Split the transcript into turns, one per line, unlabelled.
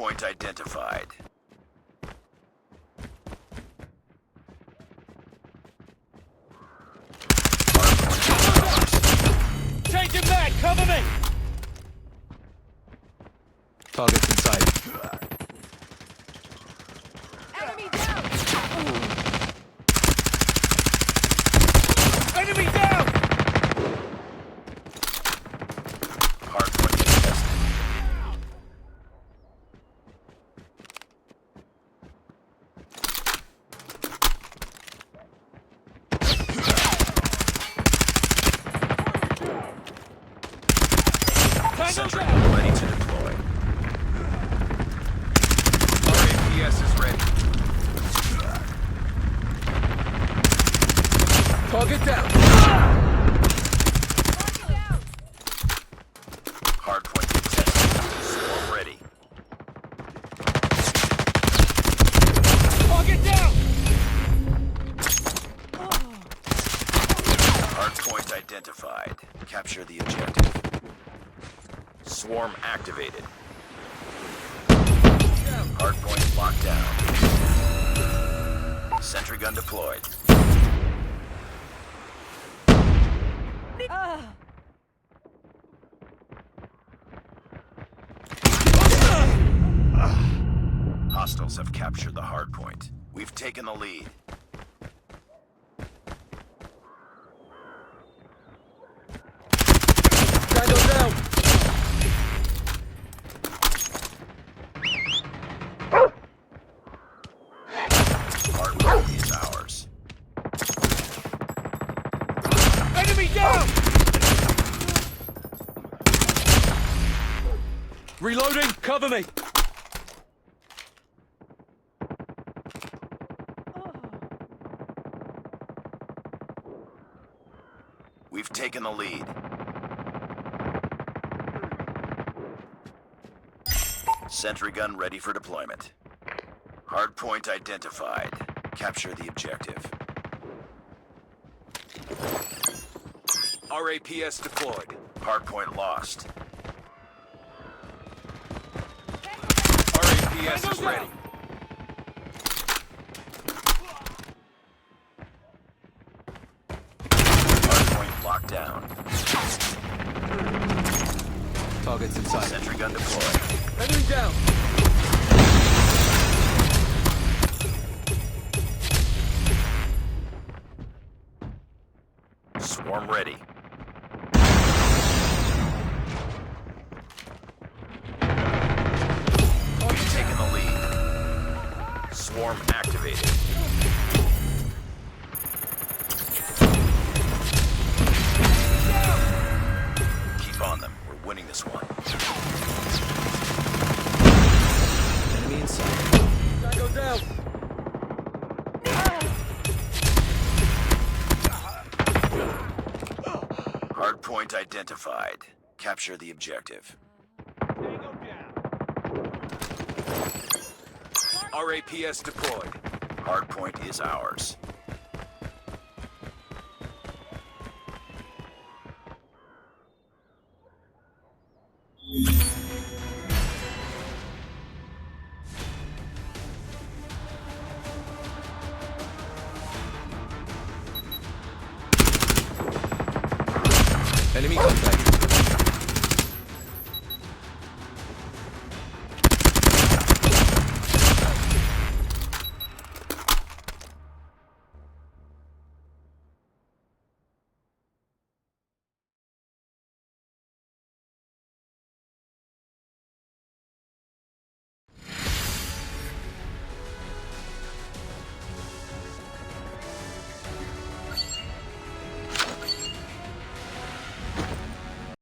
Hardpoint identified.
Changing back! Cover me!
Targets inside.
Enemy down!
Enemy down!
Hardpoint contested. Sentry
down!
ready to deploy. RAPS is ready.
Target down.
Hardpoint contested. Swarm ready.
Target down!
Hardpoint identified. Capture the objective. Swarm activated. Hardpoint locked down. Sentry gun deployed. Hostiles have captured the hardpoint. We've taken the lead.
Tango down.
Hardpoint is ours.
Enemy down!
Reloading. Cover me.
We've taken the lead. Sentry gun ready for deployment. Hardpoint identified. Capture the objective. RAPS deployed. Hardpoint lost. RAPS is ready. Hardpoint locked down.
Targets inside.
Sentry gun deployed.
Enemy down.
Swarm ready. We've taken the lead. Swarm activated. Keep on them. We're winning this one.
Enemy inside. Tango down.
Hardpoint identified. Capture the objective. RAPS deployed. Hardpoint is ours.
Enemy contact.